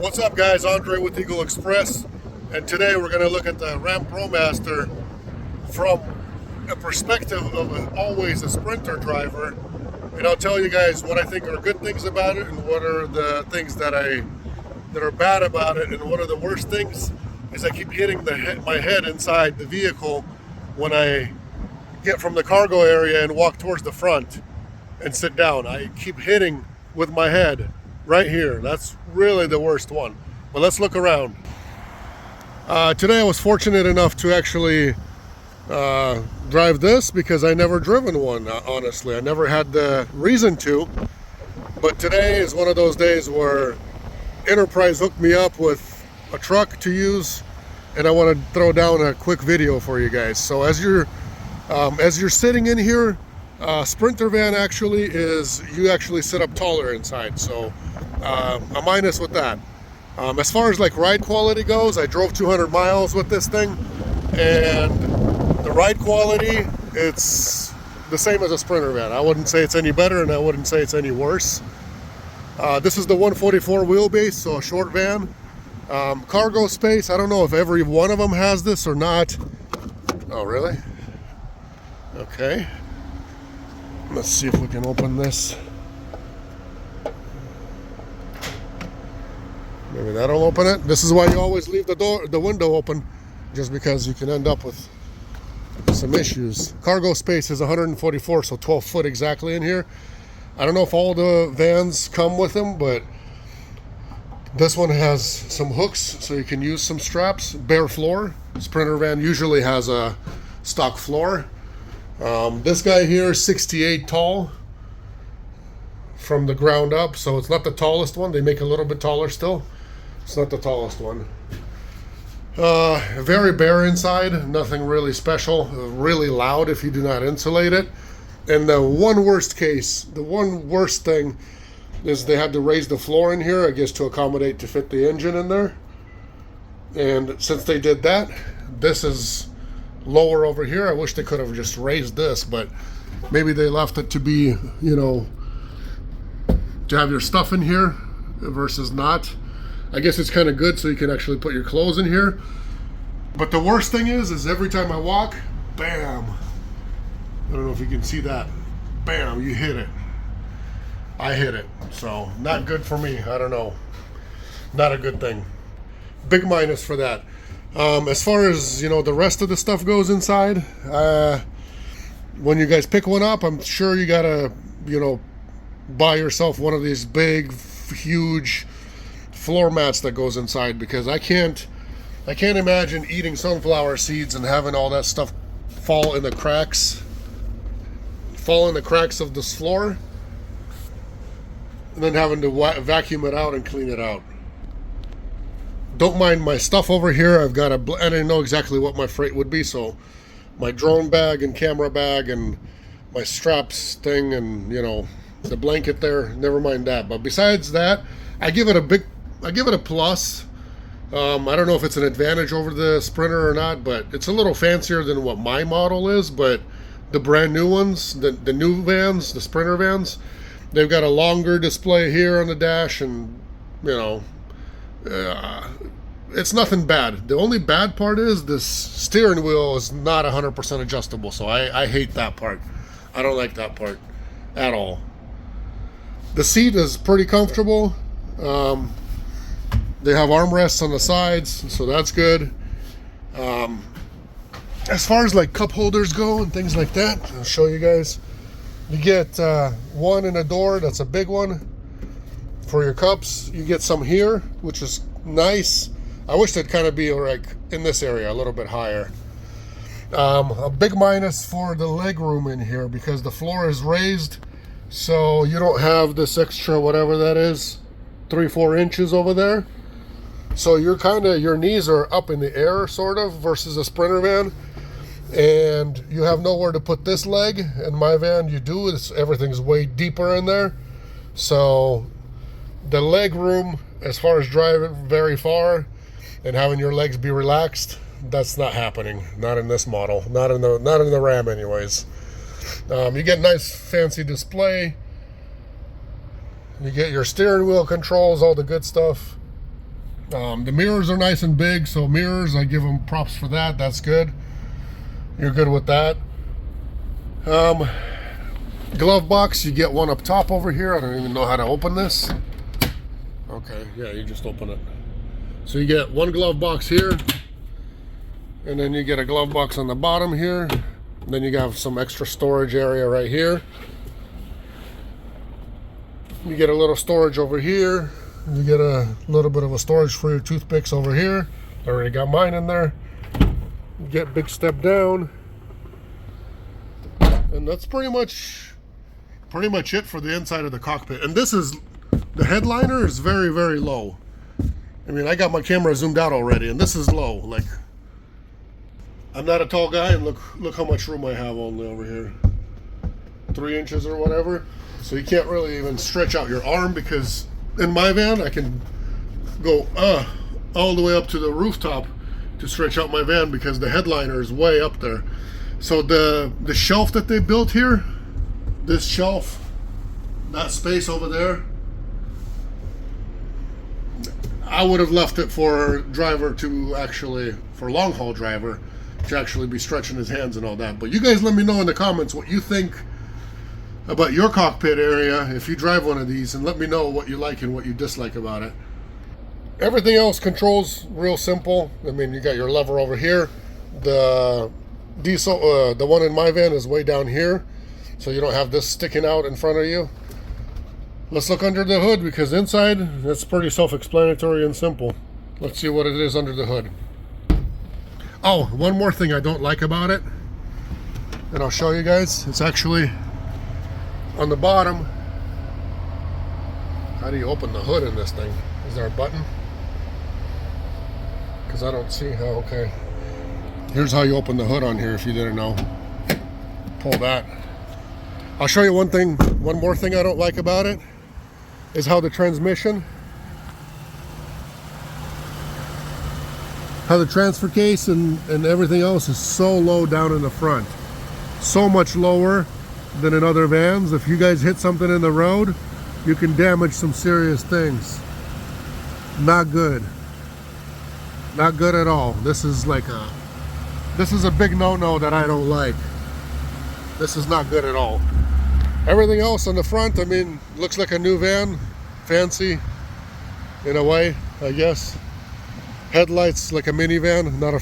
What's up, guys? Andre with Eagle Express, and today we're going to look at the Ram ProMaster from a perspective of always a Sprinter driver, and I'll tell you guys what I think are good things about it and what are the things that are bad about it, and one of the worst things is I keep hitting my head inside the vehicle when I get from the cargo area and walk towards the front and sit down. I keep hitting with my head right here. That's really the worst one. But let's look around. Today I was fortunate enough to actually drive this because I never driven one, honestly. I never had the reason to. But today is one of those days where Enterprise hooked me up with a truck to use, and I want to throw down a quick video for you guys. So as you're sitting in here, Sprinter van actually is, you actually sit up taller inside, so a minus with that. As far as like ride quality goes, I drove 200 miles with this thing, and the ride quality, it's the same as a Sprinter van. I wouldn't say it's any better, and I wouldn't say it's any worse. This is the 144 wheelbase, so a short van. Cargo space, I don't know if every one of them has this or not. Oh, really? Okay. Let's see if we can open this. Maybe that'll open it. This is why you always leave the window open, just because you can end up with some issues. Cargo space is 144, so 12 foot exactly in here. I don't know if all the vans come with them, but this one has some hooks, so you can use some straps. Bare floor. Sprinter van usually has a stock floor. This guy here is 68 tall from the ground up, so it's not the tallest one. They make it a little bit taller still. It's not the tallest one. Very bare inside, nothing really special. Really loud if you do not insulate it. And the one worst thing is they had to raise the floor in here, I guess, to accommodate to fit the engine in there. And since they did that, this is lower over here. I wish they could have just raised this, but maybe they left it to be, you know, to have your stuff in here versus not. I guess it's kind of good so you can actually put your clothes in here. But the worst thing is every time I walk, bam. I don't know if you can see that. Bam, you hit it. I hit it. So not good for me. I don't know. Not a good thing. Big minus for that. As far as, you know, the rest of the stuff goes inside, when you guys pick one up, I'm sure you gotta, you know, buy yourself one of these big, huge floor mats that goes inside, because I can't imagine eating sunflower seeds and having all that stuff fall in the cracks of this floor, and then having to vacuum it out and clean it out. Don't mind my stuff over here. I've got and I know exactly what my freight would be, so my drone bag and camera bag and my straps thing and, you know, the blanket there, never mind that. But besides that, I give it a plus. I don't know if it's an advantage over the Sprinter or not, but it's a little fancier than what my model is. But the brand new ones, the new vans, the Sprinter vans, they've got a longer display here on the dash, and, you know, it's nothing bad. The only bad part is this steering wheel is not 100% adjustable, so I hate that part. I don't like that part at all. The seat is pretty comfortable. They have armrests on the sides, so that's good. As far as like cup holders go and things like that, I'll show you guys. You get one in a door, that's a big one for your cups. You get some here, which is nice. I wish they'd kind of be like in this area a little bit higher. A big minus for the leg room in here, because the floor is raised, so you don't have this extra, whatever that is, 3-4 inches over there. So your knees are up in the air sort of, versus a Sprinter van, and you have nowhere to put this leg. In my van you do. Everything's way deeper in there, so the leg room, as far as driving very far and having your legs be relaxed, that's not happening. Not in this model. Not in the Ram anyways. You get nice fancy display. You get your steering wheel controls, all the good stuff. The mirrors are nice and big, so mirrors, I give them props for that. That's good. You're good with that. Glove box, you get one up top over here. I don't even know how to open this. Okay, yeah, you just open it. So you get one glove box here, and then you get a glove box on the bottom here. And then you have some extra storage area right here. You get a little storage over here. You get a little bit of a storage for your toothpicks over here. I already got mine in there. You get big step down. And that's pretty much it for the inside of the cockpit. And this is, the headliner is very, very low. I mean, I got my camera zoomed out already, and this is low. Like, I'm not a tall guy, and look how much room I have only over here. 3 inches or whatever. So you can't really even stretch out your arm, because in my van I can go all the way up to the rooftop to stretch out my van, because the headliner is way up there. So the shelf that they built here, this shelf, that space over there, I would have left it for driver to actually, for long haul driver to actually be stretching his hands and all that. But you guys let me know in the comments what you think about your cockpit area if you drive one of these, and let me know what you like and what you dislike about it. Everything else controls real simple. I mean, you got your lever over here. The diesel, the one in my van is way down here, so you don't have this sticking out in front of you. Let's look under the hood, because inside it's pretty self-explanatory and simple. Let's see what it is under the hood. Oh, one more thing I don't like about it, and I'll show you guys. It's actually on the bottom. How do you open the hood in this thing? Is there a button? Because I don't see how. Okay. Here's how you open the hood on here if you didn't know. Pull that. I'll show you one more thing I don't like about it, is how the transmission, how the transfer case and everything else is so low down in the front. So much lower than in other vans. If you guys hit something in the road, you can damage some serious things. Not good. Not good at all. This is a big no-no that I don't like. This is not good at all. Everything else on the front, I mean, looks like a new van. Fancy in a way, I guess. Headlights like a minivan. Not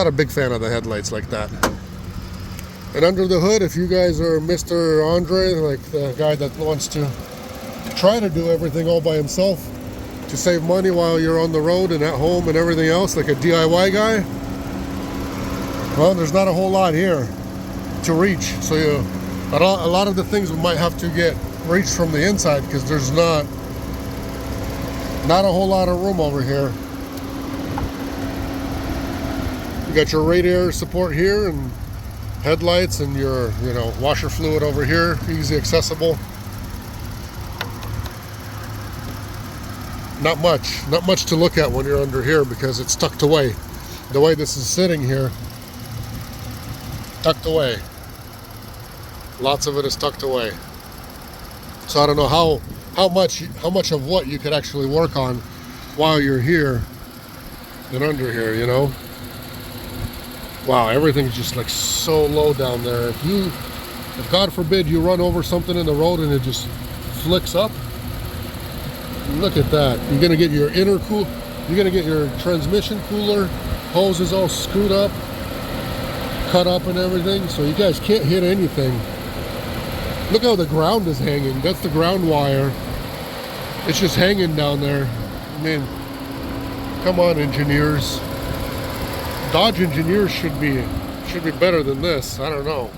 a big fan of the headlights like that. And under the hood, if you guys are Mr. Andre, like the guy that wants to try to do everything all by himself to save money while you're on the road and at home and everything else, like a DIY guy, well, there's not a whole lot here to reach. So a lot of the things we might have to get reached from the inside, because there's not a whole lot of room over here. You got your radiator support here, and headlights, and your washer fluid over here, easy accessible. Not much to look at when you're under here, because it's tucked away. The way this is sitting here, tucked away. Lots of it is tucked away. So I don't know how much of what you could actually work on while you're here and under here, you know. Wow, everything's just like so low down there. If God forbid you run over something in the road and it just flicks up, look at that. You're gonna get your you're gonna get your transmission cooler hoses all screwed up, cut up and everything, so you guys can't hit anything. Look how the ground is hanging. That's the ground wire. It's just hanging down there. I mean, come on, engineers. Dodge engineers should be better than this. I don't know.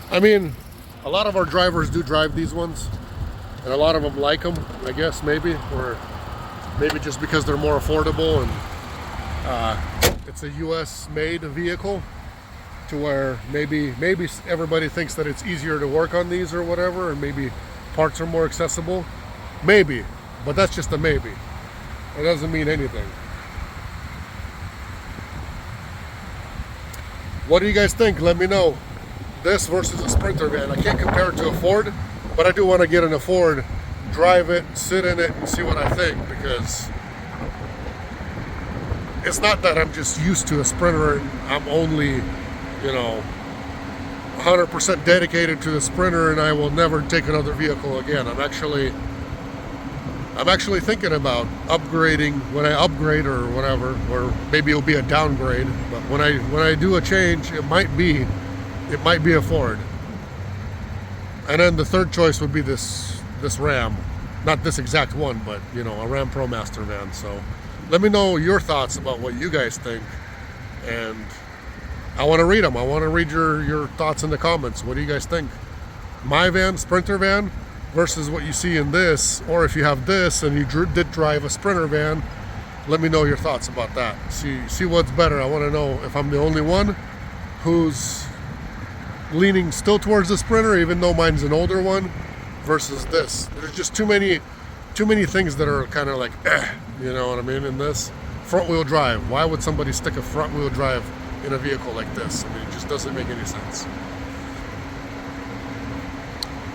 I mean, a lot of our drivers do drive these ones, and a lot of them like them, I guess, maybe, or maybe just because they're more affordable, and it's a US made vehicle, to where maybe everybody thinks that it's easier to work on these or whatever, and maybe parts are more accessible. Maybe, but that's just a maybe. It doesn't mean anything. What do you guys think? Let me know. This versus a Sprinter van. I can't compare it to a Ford, but I do want to get in a Ford drive it, sit in it, and see what I think, because it's not that I'm just used to a Sprinter and I'm only, you know, 100% dedicated to the Sprinter and I will never take another vehicle again. I'm actually thinking about upgrading when I upgrade or whatever, or maybe it'll be a downgrade. But when I do a change, it might be a Ford. And then the third choice would be this Ram, not this exact one, but you know, a Ram ProMaster van. So let me know your thoughts about what you guys think, and I want to read them. I want to read your thoughts in the comments. What do you guys think? My van, Sprinter van, versus what you see in this, or if you have this and you did drive a Sprinter van, let me know your thoughts about that. See what's better. I want to know if I'm the only one who's leaning still towards the Sprinter, even though mine's an older one, versus this. There's just too many things that are kind of like, you know what I mean, in this. Front wheel drive. Why would somebody stick a front wheel drive in a vehicle like this? I mean, it just doesn't make any sense.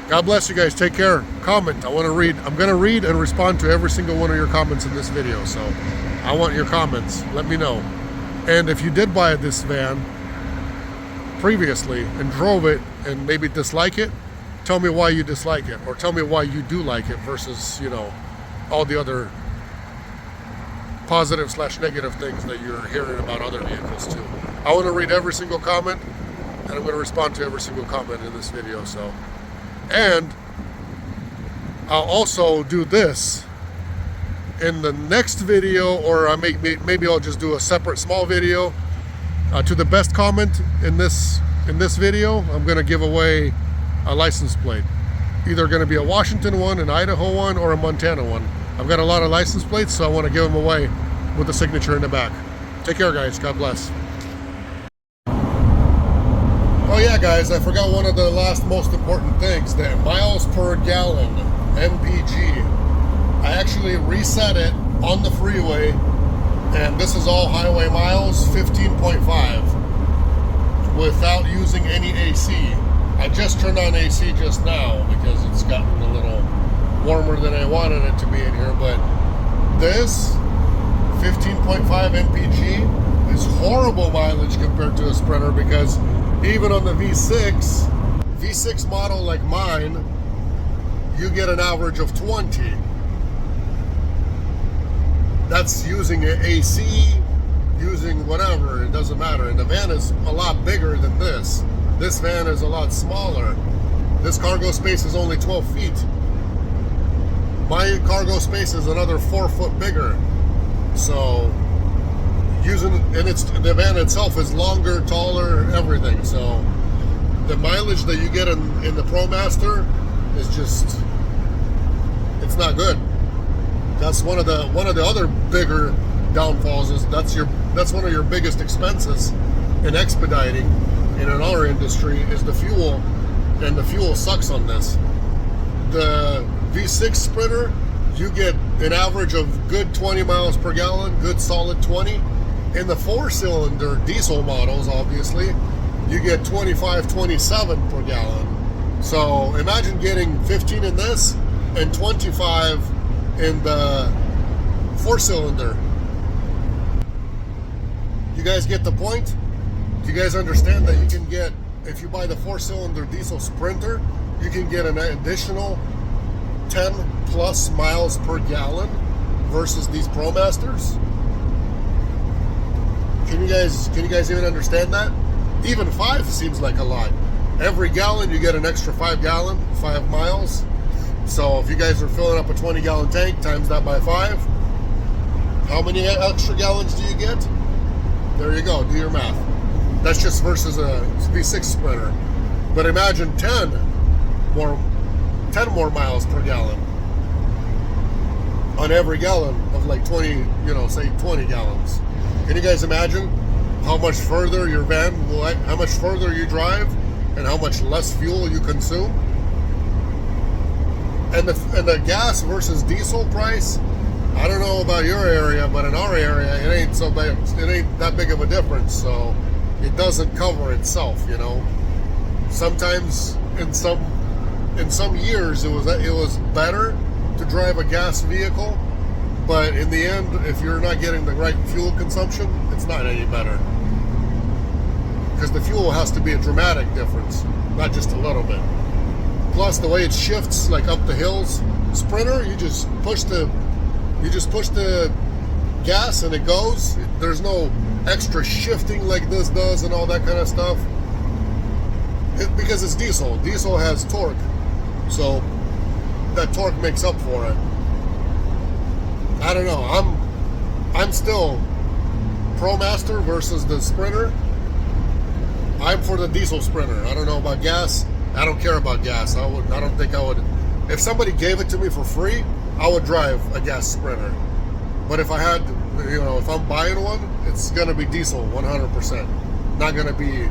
God bless you guys. Take care. Comment. I'm going to read and respond to every single one of your comments in this video. So I want your comments. Let me know. And if you did buy this van previously and drove it and maybe dislike it, tell me why you dislike it, or tell me why you do like it versus, you know, all the other positive/negative things that you're hearing about other vehicles too. I want to read every single comment, and I'm going to respond to every single comment in this video. So, and I'll also do this in the next video, or maybe I'll just do a separate small video. To the best comment in this video, I'm going to give away a license plate. Either going to be a Washington one, an Idaho one, or a Montana one. I've got a lot of license plates, so I want to give them away with the signature in the back. Take care, guys. God bless. Oh yeah, guys, I forgot one of the last most important things, the miles per gallon, MPG. I actually reset it on the freeway, and this is all highway miles, 15.5, without using any AC. I just turned on AC just now because it's gotten a little warmer than I wanted it to be in here, but this 15.5 MPG is horrible mileage compared to a Sprinter, because even on the V6 model like mine, you get an average of 20. That's using an AC, using whatever, it doesn't matter. And the van is a lot bigger than this. This van is a lot smaller. This cargo space is only 12 feet. My cargo space is another 4 foot bigger. So, the van itself is longer, taller, everything. So, the mileage that you get in the ProMaster is just, it's not good. That's one of the other bigger downfalls. Is that's one of your biggest expenses in expediting in our industry is the fuel, and the fuel sucks on this. The V6 Sprinter, you get an average of good 20 miles per gallon, good solid 20. In the 4-cylinder diesel models, obviously, you get 25, 27 per gallon. So imagine getting 15 in this and 25 in the 4-cylinder. You guys get the point? Do you guys understand that you can get, if you buy the 4-cylinder diesel Sprinter, you can get an additional 10 plus miles per gallon versus these ProMasters? Can you guys even understand that? Even 5 seems like a lot. Every gallon you get an extra 5 miles. So if you guys are filling up a 20-gallon tank, times that by 5, how many extra gallons do you get? There you go, do your math. That's just versus a V6 Sprinter. But imagine 10 more miles per gallon on every gallon of like 20, say 20 gallons. Can you guys imagine how much further your van will, how much further you drive and how much less fuel you consume? And the gas versus diesel price, I don't know about your area, but in our area, it ain't so bad. It ain't that big of a difference. So it doesn't cover itself, Sometimes in some years it was better, to drive a gas vehicle, but in the end, if you're not getting the right fuel consumption, it's not any better. Because the fuel has to be a dramatic difference, not just a little bit. Plus, the way it shifts, like up the hills, Sprinter, you just push the gas and it goes. There's no extra shifting like this does and all that kind of stuff. Because it's diesel. Diesel has torque, so that torque makes up for it. I don't know. I'm still ProMaster versus the Sprinter. I'm for the diesel Sprinter. I don't know about gas. I don't care about gas. I don't think I would. If somebody gave it to me for free, I would drive a gas Sprinter. But if I had, if I'm buying one, it's gonna be diesel 100%. Not gonna be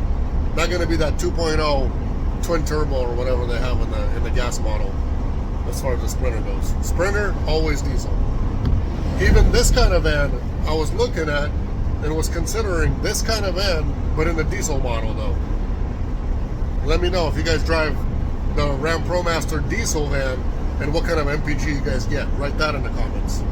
that 2.0 twin turbo or whatever they have in the gas model. As far as the Sprinter goes, Sprinter always diesel. Even this kind of van, I was looking at and was considering this kind of van, but in the diesel model though. Let me know if you guys drive the Ram ProMaster diesel van and what kind of MPG you guys get. Write that in the comments.